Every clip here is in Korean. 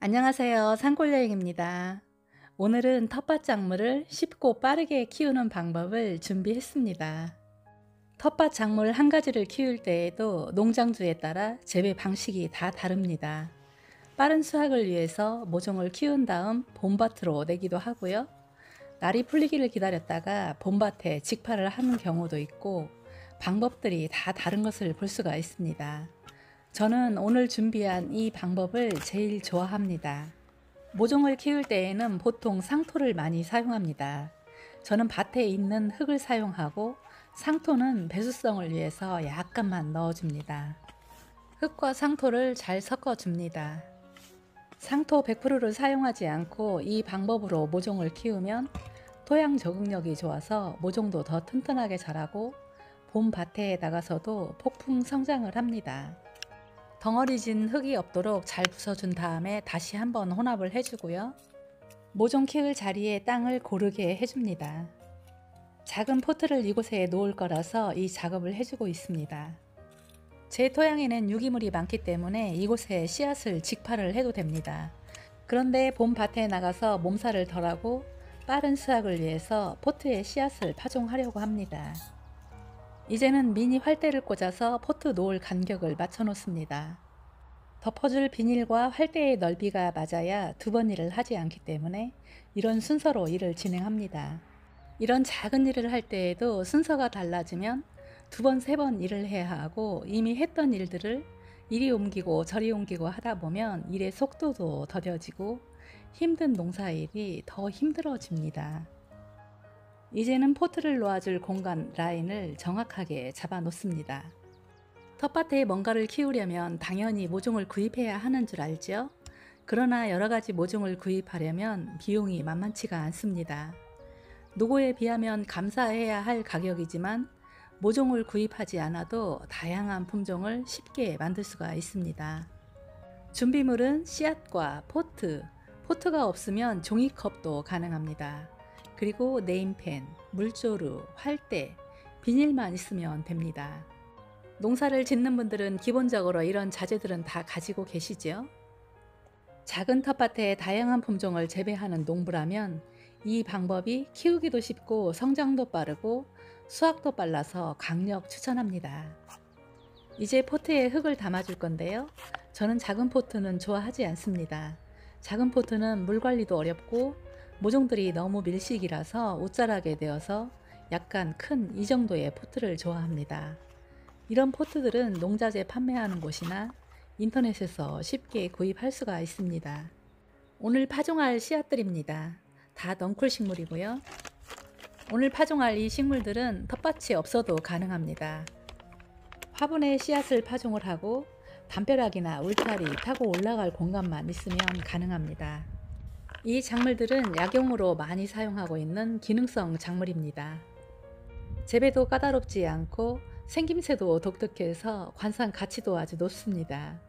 안녕하세요. 산골여행입니다. 오늘은 텃밭 작물을 쉽고 빠르게 키우는 방법을 준비했습니다. 텃밭 작물 한 가지를 키울 때에도 농장주에 따라 재배 방식이 다 다릅니다. 빠른 수확을 위해서 모종을 키운 다음 봄밭으로 내기도 하고요. 날이 풀리기를 기다렸다가 봄밭에 직파를 하는 경우도 있고 방법들이 다 다른 것을 볼 수가 있습니다. 저는 오늘 준비한 이 방법을 제일 좋아합니다. 모종을 키울 때에는 보통 상토를 많이 사용합니다. 저는 밭에 있는 흙을 사용하고 상토는 배수성을 위해서 약간만 넣어줍니다. 흙과 상토를 잘 섞어줍니다. 상토 100%를 사용하지 않고 이 방법으로 모종을 키우면 토양 적응력이 좋아서 모종도 더 튼튼하게 자라고 봄 밭에 나가서도 폭풍 성장을 합니다. 덩어리진 흙이 없도록 잘 부숴준 다음에 다시 한번 혼합을 해주고요. 모종 키울 자리에 땅을 고르게 해줍니다. 작은 포트를 이곳에 놓을 거라서 이 작업을 해주고 있습니다. 제 토양에는 유기물이 많기 때문에 이곳에 씨앗을 직파를 해도 됩니다. 그런데 봄 밭에 나가서 몸살을 덜하고 빠른 수확을 위해서 포트에 씨앗을 파종하려고 합니다. 이제는 미니 활대를 꽂아서 포트 놓을 간격을 맞춰 놓습니다. 덮어줄 비닐과 활대의 넓이가 맞아야 두 번 일을 하지 않기 때문에 이런 순서로 일을 진행합니다. 이런 작은 일을 할 때에도 순서가 달라지면 두 번, 세 번 일을 해야 하고 이미 했던 일들을 이리 옮기고 저리 옮기고 하다 보면 일의 속도도 더뎌지고 힘든 농사일이 더 힘들어집니다. 이제는 포트를 놓아줄 공간 라인을 정확하게 잡아 놓습니다. 텃밭에 뭔가를 키우려면 당연히 모종을 구입해야 하는 줄 알죠? 그러나 여러가지 모종을 구입하려면 비용이 만만치가 않습니다. 노고에 비하면 감사해야 할 가격이지만 모종을 구입하지 않아도 다양한 품종을 쉽게 만들 수가 있습니다. 준비물은 씨앗과 포트, 포트가 없으면 종이컵도 가능합니다. 그리고 네임펜, 물조루, 활대, 비닐만 있으면 됩니다. 농사를 짓는 분들은 기본적으로 이런 자재들은 다 가지고 계시죠? 작은 텃밭에 다양한 품종을 재배하는 농부라면 이 방법이 키우기도 쉽고 성장도 빠르고 수확도 빨라서 강력 추천합니다. 이제 포트에 흙을 담아줄 건데요. 저는 작은 포트는 좋아하지 않습니다. 작은 포트는 물 관리도 어렵고 모종들이 너무 밀식이라서 옷자라게 되어서 약간 큰 이 정도의 포트를 좋아합니다. 이런 포트들은 농자재 판매하는 곳이나 인터넷에서 쉽게 구입할 수가 있습니다. 오늘 파종할 씨앗들입니다. 다 넝쿨 식물이고요. 오늘 파종할 이 식물들은 텃밭이 없어도 가능합니다. 화분에 씨앗을 파종을 하고 담벼락이나 울타리 타고 올라갈 공간만 있으면 가능합니다. 이 작물들은 약용으로 많이 사용하고 있는 기능성 작물입니다. 재배도 까다롭지 않고 생김새도 독특해서 관상 가치도 아주 높습니다.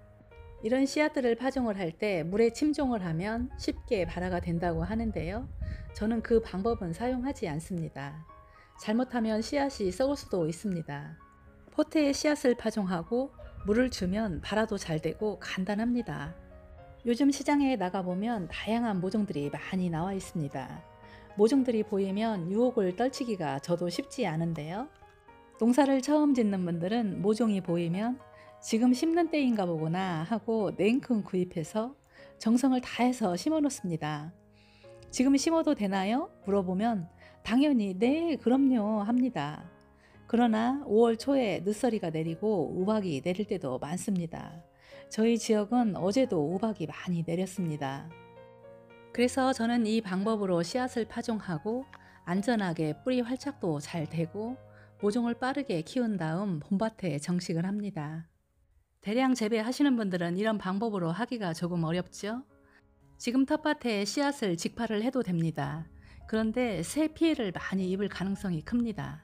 이런 씨앗들을 파종을 할 때 물에 침종을 하면 쉽게 발화가 된다고 하는데요. 저는 그 방법은 사용하지 않습니다. 잘못하면 씨앗이 썩을 수도 있습니다. 포트에 씨앗을 파종하고 물을 주면 발화도 잘 되고 간단합니다. 요즘 시장에 나가보면 다양한 모종들이 많이 나와 있습니다. 모종들이 보이면 유혹을 떨치기가 저도 쉽지 않은데요. 농사를 처음 짓는 분들은 모종이 보이면 지금 심는 때인가 보구나 하고 냉큼 구입해서 정성을 다해서 심어 놓습니다. 지금 심어도 되나요? 물어보면 당연히 네 그럼요 합니다. 그러나 5월 초에 늦서리가 내리고 우박이 내릴 때도 많습니다. 저희 지역은 어제도 우박이 많이 내렸습니다. 그래서 저는 이 방법으로 씨앗을 파종하고 안전하게 뿌리 활착도 잘 되고 모종을 빠르게 키운 다음 봄밭에 정식을 합니다. 대량 재배하시는 분들은 이런 방법으로 하기가 조금 어렵죠? 지금 텃밭에 씨앗을 직파를 해도 됩니다. 그런데 새 피해를 많이 입을 가능성이 큽니다.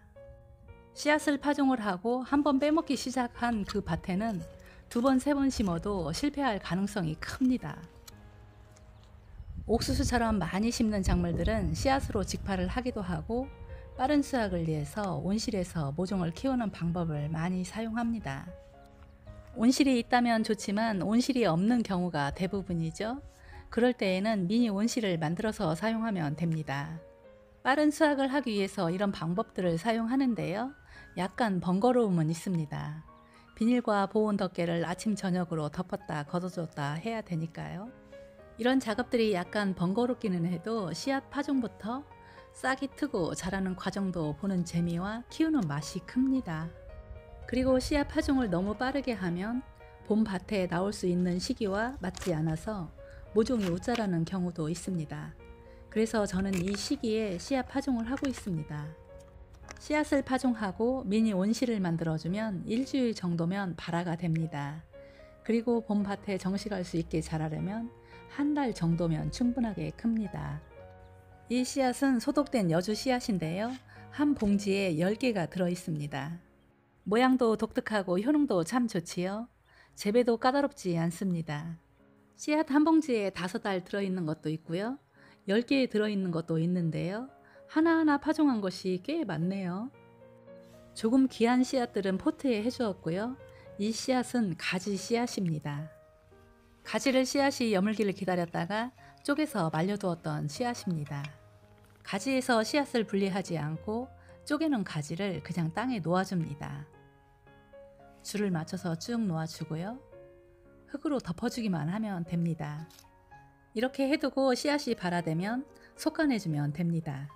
씨앗을 파종을 하고 한번 빼먹기 시작한 그 밭에는 두 번, 세 번 심어도 실패할 가능성이 큽니다. 옥수수처럼 많이 심는 작물들은 씨앗으로 직파를 하기도 하고 빠른 수확을 위해서 온실에서 모종을 키우는 방법을 많이 사용합니다. 온실이 있다면 좋지만 온실이 없는 경우가 대부분이죠. 그럴 때에는 미니 온실을 만들어서 사용하면 됩니다. 빠른 수확을 하기 위해서 이런 방법들을 사용하는데요. 약간 번거로움은 있습니다. 비닐과 보온 덮개를 아침 저녁으로 덮었다 걷어줬다 해야 되니까요. 이런 작업들이 약간 번거롭기는 해도 씨앗 파종부터 싹이 트고 자라는 과정도 보는 재미와 키우는 맛이 큽니다. 그리고 씨앗 파종을 너무 빠르게 하면 봄밭에 나올 수 있는 시기와 맞지 않아서 모종이 못 자라는 경우도 있습니다. 그래서 저는 이 시기에 씨앗 파종을 하고 있습니다. 씨앗을 파종하고 미니 온실을 만들어주면 일주일 정도면 발화가 됩니다. 그리고 봄밭에 정식할 수 있게 자라려면 한 달 정도면 충분하게 큽니다. 이 씨앗은 소독된 여주 씨앗인데요. 한 봉지에 10개가 들어있습니다. 모양도 독특하고 효능도 참 좋지요. 재배도 까다롭지 않습니다. 씨앗 한 봉지에 5알 들어있는 것도 있고요. 10개 들어있는 것도 있는데요. 하나하나 파종한 것이 꽤 많네요. 조금 귀한 씨앗들은 포트에 해주었고요. 이 씨앗은 가지 씨앗입니다. 가지를 씨앗이 여물기를 기다렸다가 쪼개서 말려두었던 씨앗입니다. 가지에서 씨앗을 분리하지 않고 쪼개는 가지를 그냥 땅에 놓아줍니다. 줄을 맞춰서 쭉 놓아주고요. 흙으로 덮어주기만 하면 됩니다. 이렇게 해두고 씨앗이 발화되면 속간해주면 됩니다.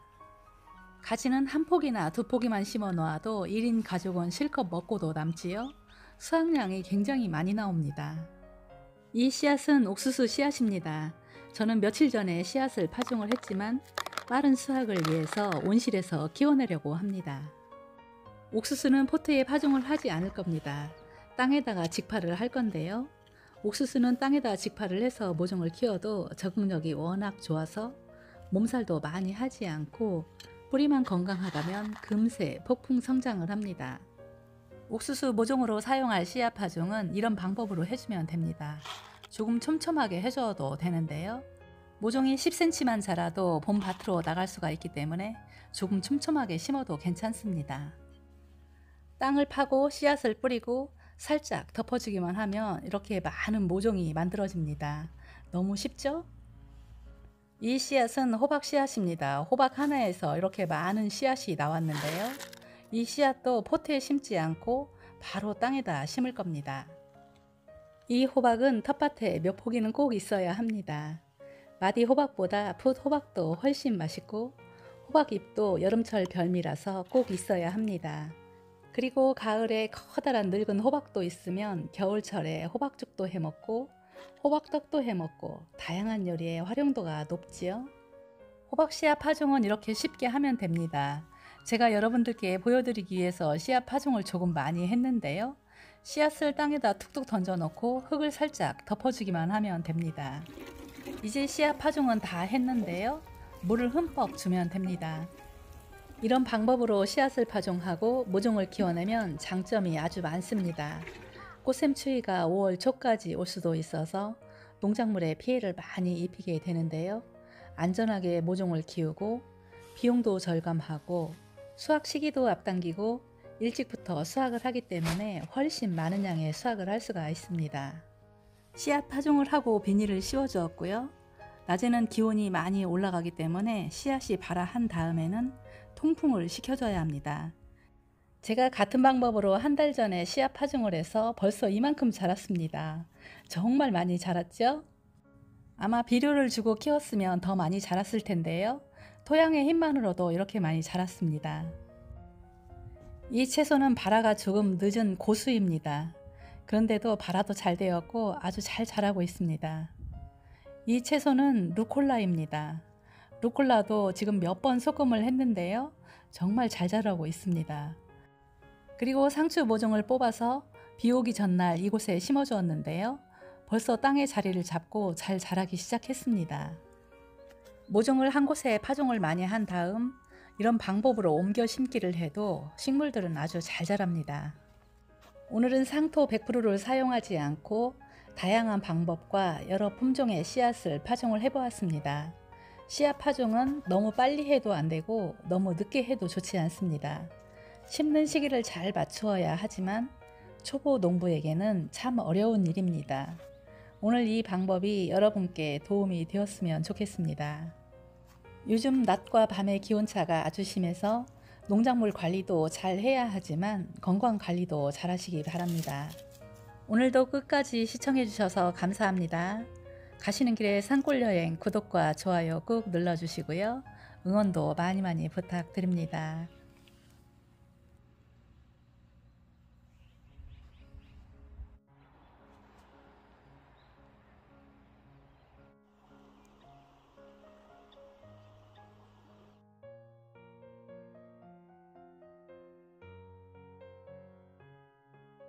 가지는 한 포기나 2포기만 심어 놓아도 1인 가족은 실컷 먹고도 남지요. 수확량이 굉장히 많이 나옵니다. 이 씨앗은 옥수수 씨앗입니다. 저는 며칠 전에 씨앗을 파종을 했지만 빠른 수확을 위해서 온실에서 키워내려고 합니다. 옥수수는 포트에 파종을 하지 않을 겁니다. 땅에다가 직파를 할 건데요. 옥수수는 땅에다 직파를 해서 모종을 키워도 적응력이 워낙 좋아서 몸살도 많이 하지 않고 뿌리만 건강하다면 금세 폭풍 성장을 합니다. 옥수수 모종으로 사용할 씨앗 파종은 이런 방법으로 해주면 됩니다. 조금 촘촘하게 해줘도 되는데요. 모종이 10cm만 자라도 봄밭으로 나갈 수가 있기 때문에 조금 촘촘하게 심어도 괜찮습니다. 땅을 파고 씨앗을 뿌리고 살짝 덮어주기만 하면 이렇게 많은 모종이 만들어집니다. 너무 쉽죠? 이 씨앗은 호박 씨앗입니다. 호박 하나에서 이렇게 많은 씨앗이 나왔는데요. 이 씨앗도 포트에 심지 않고 바로 땅에다 심을 겁니다. 이 호박은 텃밭에 몇 포기는 꼭 있어야 합니다. 마디 호박보다 풋 호박도 훨씬 맛있고 호박잎도 여름철 별미라서 꼭 있어야 합니다. 그리고 가을에 커다란 늙은 호박도 있으면 겨울철에 호박죽도 해먹고 호박떡도 해먹고 다양한 요리에 활용도가 높지요. 호박 씨앗 파종은 이렇게 쉽게 하면 됩니다. 제가 여러분들께 보여드리기 위해서 씨앗 파종을 조금 많이 했는데요. 씨앗을 땅에다 툭툭 던져 놓고 흙을 살짝 덮어주기만 하면 됩니다. 이제 씨앗 파종은 다 했는데요. 물을 흠뻑 주면 됩니다. 이런 방법으로 씨앗을 파종하고 모종을 키워내면 장점이 아주 많습니다. 꽃샘추위가 5월 초까지 올 수도 있어서 농작물에 피해를 많이 입히게 되는데요. 안전하게 모종을 키우고 비용도 절감하고 수확 시기도 앞당기고 일찍부터 수확을 하기 때문에 훨씬 많은 양의 수확을 할 수가 있습니다. 씨앗 파종을 하고 비닐을 씌워 주었고요. 낮에는 기온이 많이 올라가기 때문에 씨앗이 발화한 다음에는 통풍을 시켜줘야 합니다. 제가 같은 방법으로 한 달 전에 씨앗 파종을 해서 벌써 이만큼 자랐습니다. 정말 많이 자랐죠? 아마 비료를 주고 키웠으면 더 많이 자랐을 텐데요. 토양의 힘만으로도 이렇게 많이 자랐습니다. 이 채소는 발화가 조금 늦은 고수입니다. 그런데도 발화도 잘 되었고 아주 잘 자라고 있습니다. 이 채소는 루콜라입니다. 루콜라도 지금 몇 번 소금을 했는데요. 정말 잘 자라고 있습니다. 그리고 상추 모종을 뽑아서 비 오기 전날 이곳에 심어 주었는데요. 벌써 땅에 자리를 잡고 잘 자라기 시작했습니다. 모종을 한 곳에 파종을 많이 한 다음 이런 방법으로 옮겨 심기를 해도 식물들은 아주 잘 자랍니다. 오늘은 상토 100%를 사용하지 않고 다양한 방법과 여러 품종의 씨앗을 파종을 해보았습니다. 씨앗 파종은 너무 빨리 해도 안 되고 너무 늦게 해도 좋지 않습니다. 심는 시기를 잘 맞추어야 하지만 초보 농부에게는 참 어려운 일입니다. 오늘 이 방법이 여러분께 도움이 되었으면 좋겠습니다. 요즘 낮과 밤의 기온차가 아주 심해서 농작물 관리도 잘 해야 하지만 건강 관리도 잘 하시기 바랍니다. 오늘도 끝까지 시청해 주셔서 감사합니다. 가시는 길에 산골여행 구독과 좋아요 꾹 눌러주시고요. 응원도 많이 부탁드립니다.